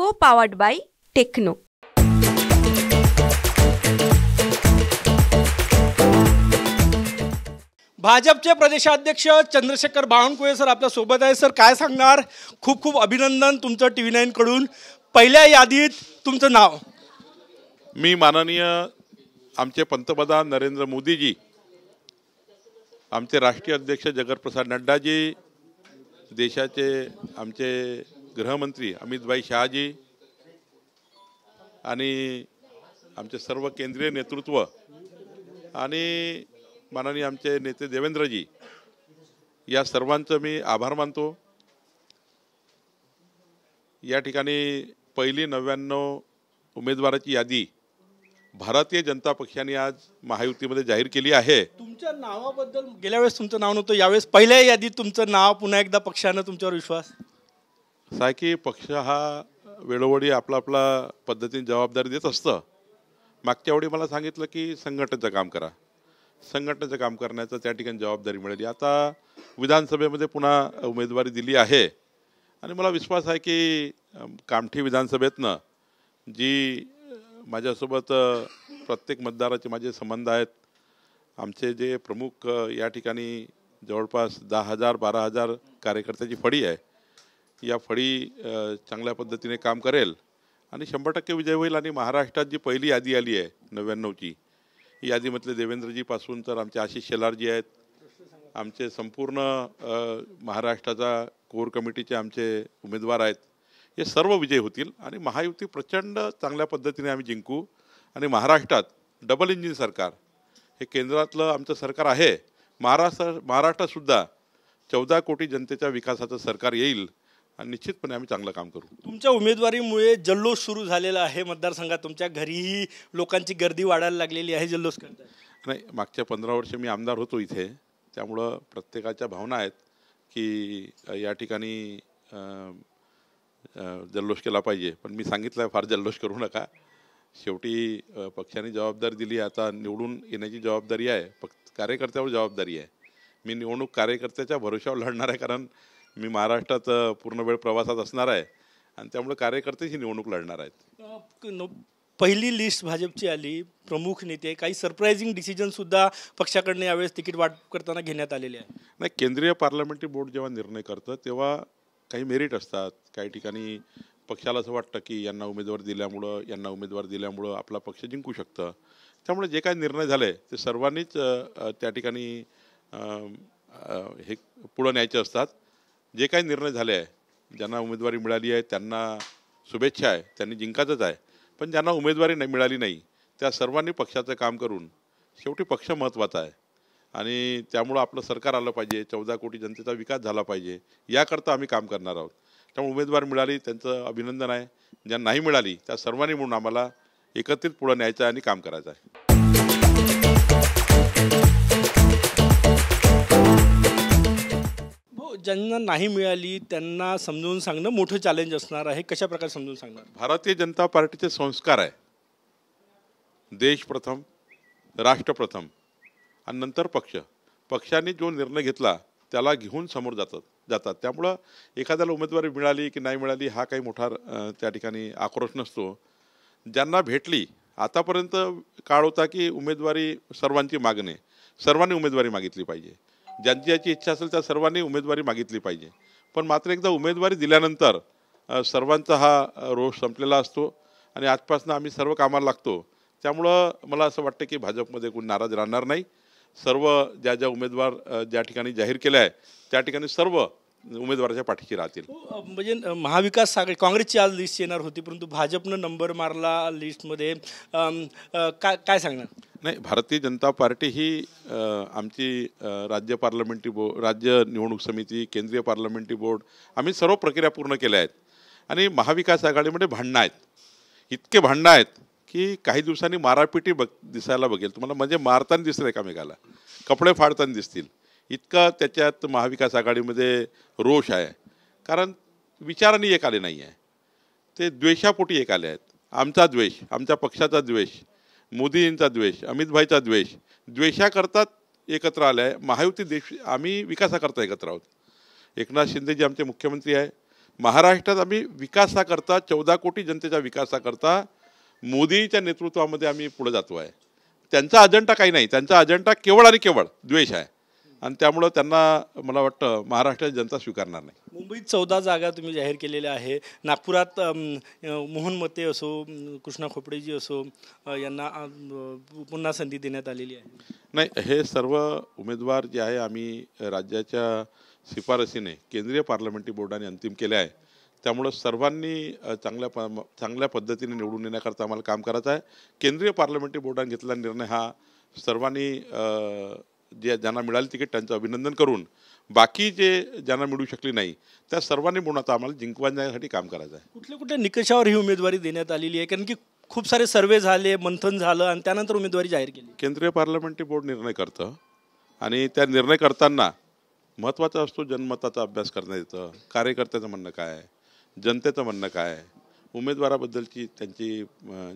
Co-powered by Techno. भाजपचे प्रदेशाध्यक्ष Chandrashekhar Bawankule sir आपल्या सोबत आहे. सर काय सांगणार? खूप खूप अभिनंदन तुमचं TV9 कडून. पहिल्या यादीत तुमचं नाव. मी माननीय आमचे पंतप्रधान नरेंद्र मोदीजी, आमचे राष्ट्रीय अध्यक्ष जगतप्रसाद नड्डाजी, देशाचे आमचे गृहमंत्री अमित शहाजी आणि आमचे सर्व केंद्रीय नेतृत्व आणि माननीय आमचे नेते देवेंद्रजी, या सर्वांचं मी आभार मानतो. या ठिकाणी पहिली 99 उमेदवाराची यादी भारतीय जनता पक्षाने आज महायुतीमध्ये जाहीर केली आहे. तुमच्या नावाबद्दल गेल्या वेळेस तुमचं नाव नव्हतं, यावेळेस पहिल्या यादीत तुमचं नाव. पुन्हा एकदा पक्षानं तुमच्यावर विश्वास आहे की पक्ष हा वेळोवेळी आपला पद्धतीने जबाबदारी देत असतं. मागच्या वेळी मला सांगितलं की संघटनेचं काम करा, संघटनेचं काम करण्याचं त्या ठिकाणी जबाबदारी मिळाली. आता विधानसभेमध्ये पुन्हा उमेदवारी दिली आहे आणि मला विश्वास आहे की कामठी विधानसभेतनं जी माझ्यासोबत प्रत्येक मतदाराचे माझे संबंध आहेत, आमचे जे प्रमुख या ठिकाणी जवळपास 10,000-12,000 कार्यकर्त्याची फळी आहे, या फळी चांगल्या पद्धतीने काम करेल आणि 100% विजय होईल. आणि महाराष्ट्रात जी पहिली यादी आली आहे 99ची, ही यादीमधले देवेंद्रजीपासून तर आमचे आशिष शेलारजी आहेत, आमचे संपूर्ण महाराष्ट्राचा कोर कमिटीचे आमचे उमेदवार आहेत, हे सर्व विजय होतील आणि महायुती प्रचंड चांगल्या पद्धतीने आम्ही जिंकू. आणि महाराष्ट्रात डबल इंजिन सरकार हे केंद्रातलं आमचं सरकार आहे. महाराष्ट्रातसुद्धा 14 कोटी जनतेच्या विकासाचं सरकार येईल आणि निश्चितपणे आम्ही चांगलं काम करू. तुमच्या उमेदवारीमुळे जल्लोष सुरू झालेला आहे मतदारसंघात. तुमच्या घरीही लोकांची गर्दी वाढायला लागलेली आहे. जल्लोष करताय? नाही, मागच्या 15 वर्ष मी आमदार होतो इथे, त्यामुळं प्रत्येकाच्या भावना आहेत की या ठिकाणी जल्लोष केला पाहिजे. पण मी सांगितलं आहे फार जल्लोष करू नका. शेवटी पक्षाने जबाबदारी दिली, आता निवडून येण्याची जबाबदारी आहे, कार्यकर्त्यावर जबाबदारी आहे. मी निवडणूक कार्यकर्त्याच्या भरोशावर लढणार आहे, कारण मी महाराष्ट्रात पूर्ण वेळ प्रवासात असणार आहे आणि त्यामुळे कार्यकर्तेही निवडणूक लढणार आहेत. पहिली लिस्ट भाजपची आली, प्रमुख नेते, काही सरप्रायझिंग डिसिजनसुद्धा पक्षाकडनं यावेळेस तिकीट वाटप करताना घेण्यात आलेले आहे. नाही, केंद्रीय पार्लमेंटरी बोर्ड जेव्हा निर्णय करतं तेव्हा काही मेरिट असतात. काही ठिकाणी पक्षाला असं वाटतं की यांना उमेदवार दिल्यामुळं आपला पक्ष जिंकू शकतं. त्यामुळे जे काही निर्णय झाले ते सर्वांनीच त्या ठिकाणी हे पुढं न्यायचे असतात. जे काही निर्णय झाले आहे, ज्यांना उमेदवारी मिळाली आहे त्यांना शुभेच्छा आहे, त्यांनी जिंकायचंच आहे. पण ज्यांना उमेदवारी मिळाली नाही त्या सर्वांनी पक्षाचं काम करून, शेवटी पक्ष महत्त्वाचा आहे आणि त्यामुळं आपलं सरकार आलं पाहिजे, 14 कोटी जनतेचा विकास झाला पाहिजे, याकरता आम्ही काम करणार आहोत. त्यामुळे उमेदवारी मिळाली त्यांचं अभिनंदन आहे, ज्यांना नाही मिळाली त्या सर्वांनी म्हणून आम्हाला एकत्रित पुढं न्यायचं आहे आणि काम करायचं आहे. ज्यांना नाही मिळाली त्यांना समजून सांगणं मोठं चॅलेंज असणार आहे. कशा प्रकारे समजून सांगणार? भारतीय जनता पार्टीचे संस्कार आहे, देश प्रथम, राष्ट्र प्रथम आणि नंतर पक्ष. पक्षाने जो निर्णय घेतला त्याला घेऊन समोर जातात. त्यामुळं एखाद्याला उमेदवारी मिळाली की नाही मिळाली हा काही मोठा त्या ठिकाणी आक्रोश नसतो. ज्यांना भेटली, आतापर्यंत काळ होता की उमेदवारी सर्वांची मागणे, सर्वांनी उमेदवारी मागितली पाहिजे, ज्यांची याची इच्छा असेल त्या सर्वांनी उमेदवारी मागितली पाहिजे. पण मात्र एकदा उमेदवारी दिल्यानंतर सर्वांचा हा रोष संपलेला असतो आणि आजपासून आम्ही सर्व कामाला लागतो. त्यामुळं मला असं वाटतं की भाजपमध्ये कोणी नाराज राहणार नाही. सर्व ज्या उमेदवार ज्या ठिकाणी जाहीर केले आहे त्या ठिकाणी सर्व उमेदवाराच्या पाठीशी राहतील. म्हणजे महाविकास आघाडी काँग्रेसची आज लिस्ट येणार होती, परंतु भाजपनं नंबर मारला लिस्टमध्ये. काय सांगणार? नाही, भारतीय जनता पार्टी ही आमची राज्य पार्लमेंटरी बोर्ड, राज्य निवडणूक समिती, केंद्रीय पार्लमेंटरी बोर्ड, आम्ही सर्व प्रक्रिया पूर्ण केल्या आहेत. आणि महाविकास आघाडीमध्ये भांडणं आहेत, इतके भांडणं आहेत की काही दिवसांनी मारापिटी दिसायला बघेल तुम्हाला. म्हणजे मारताना दिसतील, एकामेकाला कपडे फाडताना दिसतील, इतका त्याच्यात महाविकास आघाडीमध्ये रोष आहे. कारण विचारांनी एक आले नाही आहे, ते द्वेषापोटी एक आले आहेत. आमचा द्वेष, आमच्या पक्षाचा द्वेष, मोदींचा द्वेष, अमितभाईचा द्वेष, द्वेषाकरतात एकत्र आले आहे. महायुती देश आम्ही विकासाकरता एकत्र आहोत. एकनाथ शिंदेजी आमचे मुख्यमंत्री आहे, महाराष्ट्रात आम्ही विकासाकरता 14 कोटी जनतेच्या विकासाकरता मोदीच्या नेतृत्वामध्ये आम्ही पुढे जातो आहे. त्यांचा अजेंडा काही नाही, त्यांचा अजेंडा केवळ आणि केवळ द्वेष आहे आणि त्यामुळं त्यांना मला वाटतं महाराष्ट्राची जनता स्वीकारणार नाही. मुंबईत 14 जागा तुम्ही जाहीर केलेल्या आहे. नागपुरात मोहन मते असो, कृष्णा खोपडेजी असो, यांना पुन्हा संधी देण्यात आलेली आहे. नाही, हे सर्व उमेदवार जे आहे आम्ही राज्याच्या शिफारसीने केंद्रीय पार्लमेंटरी बोर्डाने अंतिम केले आहे. त्यामुळं सर्वांनी चांगल्या पद्धतीने निवडून येण्याकरता आम्हाला काम करायचं आहे. केंद्रीय पार्लमेंटरी बोर्डाने घेतलेला निर्णय हा सर्वांनी ज्यांना मिळाली तिकीट त्यांचं अभिनंदन करून बाकी जे ज्यांना मिळू शकली नाही त्या सर्वांनी म्हणून आता आम्हाला जिंकवण्यासाठी काम करायचं आहे. कुठल्या कुठल्या निकषावर ही उमेदवारी देण्यात आलेली आहे? कारण की खूप सारे सर्वे झाले, मंथन झालं आणि त्यानंतर उमेदवारी जाहीर केली. केंद्रीय पार्लमेंटरी बोर्ड निर्णय करतं आणि त्या निर्णय करताना महत्त्वाचा असतो जनमताचा अभ्यास करण्यात येतं. कार्यकर्त्याचं म्हणणं काय आहे, जनतेचं म्हणणं काय आहे, उमेदवाराबद्दलची त्यांची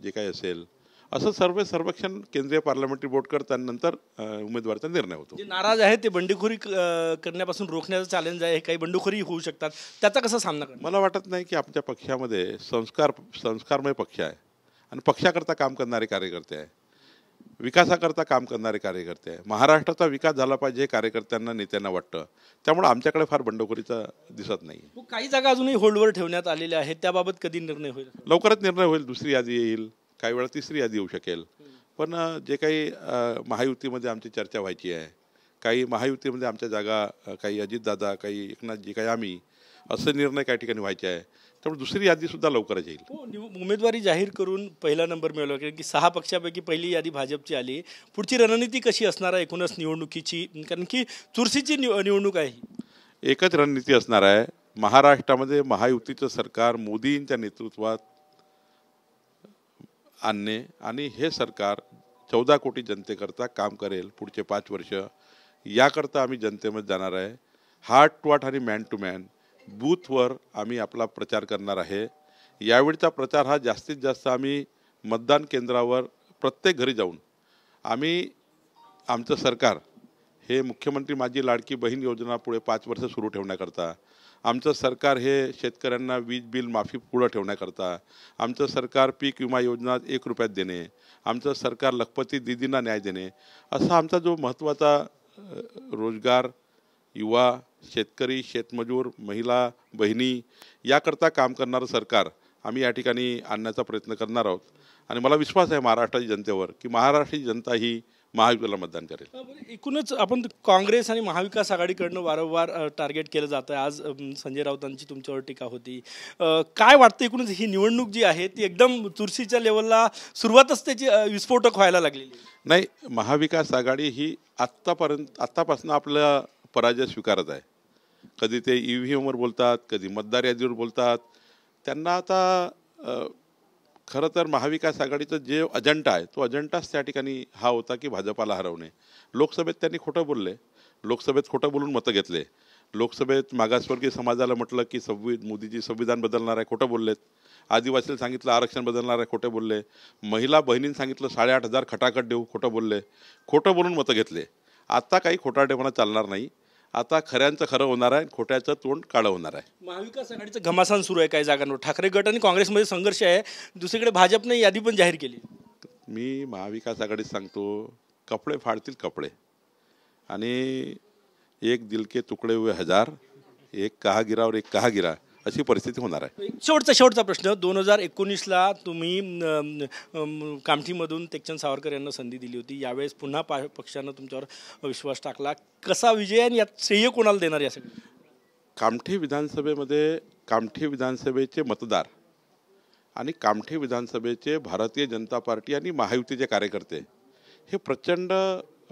जे काही असेल असं सर्वेक्षण केंद्रीय पार्लमेंटरी बोर्ड करतात. नंतर उमेदवाराचा निर्णय होतो. जे नाराज आहेत ते बंडखोरी करण्यापासून रोखण्याचं चॅलेंज आहे. काही बंडखोरी होऊ शकतात, त्याचा कसा सामना करणार? मला वाटत नाही की आमच्या पक्षामध्ये संस्कारमय पक्ष आहे आणि पक्षाकरता काम करणारे कार्यकर्ते आहे, विकासाकरता काम करणारे कार्यकर्ते आहे. महाराष्ट्राचा विकास झाला पाहिजे हे कार्यकर्त्यांना नेत्यांना वाटतं. त्यामुळे आमच्याकडे फार बंडखोरीचा दिसत नाही. काही जागा अजूनही होल्डवर ठेवण्यात आलेल्या आहेत, त्याबाबत कधी निर्णय होईल? लवकरच निर्णय होईल. दुसरी यादी येईल, काही वेळा तिसरी यादी येऊ शकेल. पण जे काही महायुतीमध्ये आमची चर्चा व्हायची आहे, काही महायुतीमध्ये आमच्या जागा, काही अजितदादा, काही एकनाथजी, काही आम्ही, असे निर्णय काही ठिकाणी व्हायचे आहे. त्यामुळे दुसरी यादीसुद्धा लवकरच येईल. उमेदवारी जाहीर करून पहिला नंबर मिळवला, कारण की 6 पक्षापैकी पहिली यादी भाजपची आली. पुढची रणनीती कशी असणार आहे एकूणच निवडणुकीची? कारण की चुरशीची निवडणूक आहे. एकच रणनीती असणार आहे. महाराष्ट्रामध्ये महायुतीचं सरकार मोदींच्या नेतृत्वात आणणे आणि हे सरकार 14 कोटी जनतेकरता काम करेल पुढचे 5 वर्ष. याकरता आम्ही जनतेमध्ये जाणार आहे. हार्ट टू हार्ट आणि मॅन टू मॅन बूथवर आम्ही आपला प्रचार करणार आहे. यावेळचा प्रचार हा जास्तीत जास्त आम्ही मतदान केंद्रावर प्रत्येक घरी जाऊन आम्ही आमचं सरकार हे मुख्यमंत्री माझी लाडकी बहीण योजना पुढे 5 वर्ष सुरू ठेवण्याकरता, आमचं सरकार हे शेतकऱ्यांना वीज बिल माफी पुढं ठेवण्याकरता, आमचं सरकार पीक विमा योजना 1 रुपयात देणे, आमचं सरकार लखपती दीदींना न्याय देणे, असा आमचा जो महत्त्वाचा रोजगार, युवा, शेतकरी, शेतमजूर, महिला बहिणी याकरता काम करणारं सरकार आम्ही या ठिकाणी आणण्याचा प्रयत्न करणार आहोत. आणि मला विश्वास आहे महाराष्ट्राची जनतेवर की महाराष्ट्राची जनता ही महायुतीला मतदान करेल. एकूणच आपण काँग्रेस आणि महाविकास आघाडीकडनं वारंवार टार्गेट केलं जातं. आज संजय राऊतांची तुमच्यावर टीका होती. काय वाटतं एकूणच ही निवडणूक जी आहे ती एकदम चुरशीच्या लेवलला सुरुवातच त्याची विस्फोटक व्हायला लागलेली? नाही, महाविकास आघाडी ही आत्तापासून आपला पराजय स्वीकारत आहे. कधी ते EVMवर बोलतात, कधी मतदार यादीवर बोलतात. त्यांना आता खरं तर महाविकास आघाडीचं जे अजेंडा आहे तो अजेंडाच त्या ठिकाणी हा होता की भाजपाला हरवणे. लोकसभेत त्यांनी खोटं बोलले, लोकसभेत खोटं बोलून मतं घेतले. लोकसभेत मागासवर्गीय समाजाला म्हटलं की मोदीजी संविधान बदलणार आहे, खोटं बोललेत. आदिवासीला सांगितलं आरक्षण बदलणार आहे, खोटं बोलले. महिला बहिणींनी सांगितलं 8,500 खटाखट देऊ, खोटं बोलले. खोटं बोलून मतं घेतले. आता काही खोटारडेपणा चालणार नाही. आता खऱ्यांचं खरं होणार आहे, खोट्याचं तोंड काळं होणार आहे. महाविकास आघाडीचं घमासान सुरू आहे काही जागांवर. ठाकरे गट आणि काँग्रेसमध्ये संघर्ष आहे. दुसरीकडे भाजपने यादी पण जाहीर केली. मी महाविकास आघाडीत सांगतो, कपडे फाडतील कपडे आणि एक दिल के तुकडे हुए 1000, एक कहा गिरा और एक कहा गिरा, अशी परिस्थिती होणार आहे. शेवटचा प्रश्न. 2019ला तुम्ही कामठीमधून टेकचंद सावरकर यांना संधी दिली होती. यावेळेस पुन्हा पक्षानं तुमच्यावर विश्वास टाकला. कसा विजय आणि यात श्रेय कोणाला देणार यासाठी? कामठी विधानसभेचे मतदार आणि कामठी विधानसभेचे भारतीय जनता पार्टी आणि महायुतीचे कार्यकर्ते हे प्रचंड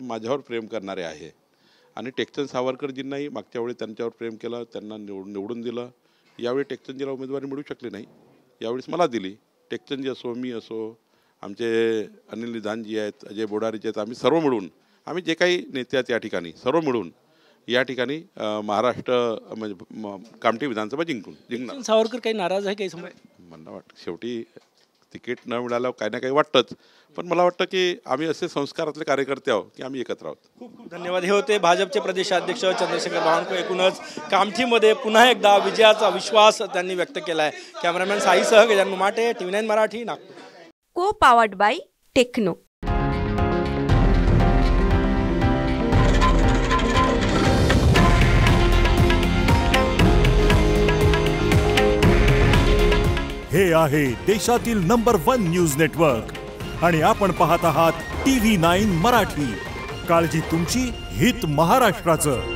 माझ्यावर प्रेम करणारे आहे. आणि टेकचंद सावरकरजींनाही मागच्या वेळी त्यांच्यावर प्रेम केलं, त्यांना निवडून दिलं. यावेळी टेकचंदजीला उमेदवारी मिळू शकली नाही, यावेळेस मला दिली. टेकचंदजी असो, मी असो, आमचे अनिल निधानजी आहेत, अजय बोडारीजी आहेत, आम्ही सर्व मिळून, आम्ही जे काही नेते आहेत या ठिकाणी सर्व मिळून या ठिकाणी महाराष्ट्र म्हणजे कामठी विधानसभा जिंकणार. सावरकर काही नाराज आहे काही समज? मला वाटतं शेवटी तिकीट न मिळाल्यावर काही ना काही वाटतंच, पण मला वाटतं की आम्ही असे संस्कारातले कार्यकर्ते आहोत की आम्ही एकत्र आहोत. खूप खूप धन्यवाद. हे होते भाजपचे प्रदेशाध्यक्ष चंद्रशेखर बावनकुळे. एकूणच कामठीमध्ये पुन्हा एकदा विजयाचा विश्वास त्यांनी व्यक्त केला आहे. कॅमेरामॅन साईसह गजानन माटे, TV9 मराठी, नागपूर. को पावर्ड बाय टेक्नो. हे आहे देशातील नंबर 1 न्यूज नेटवर्क आणि आपण पाहत आहात TV9 मराठी. काळजी तुमची, हित महाराष्ट्राचं.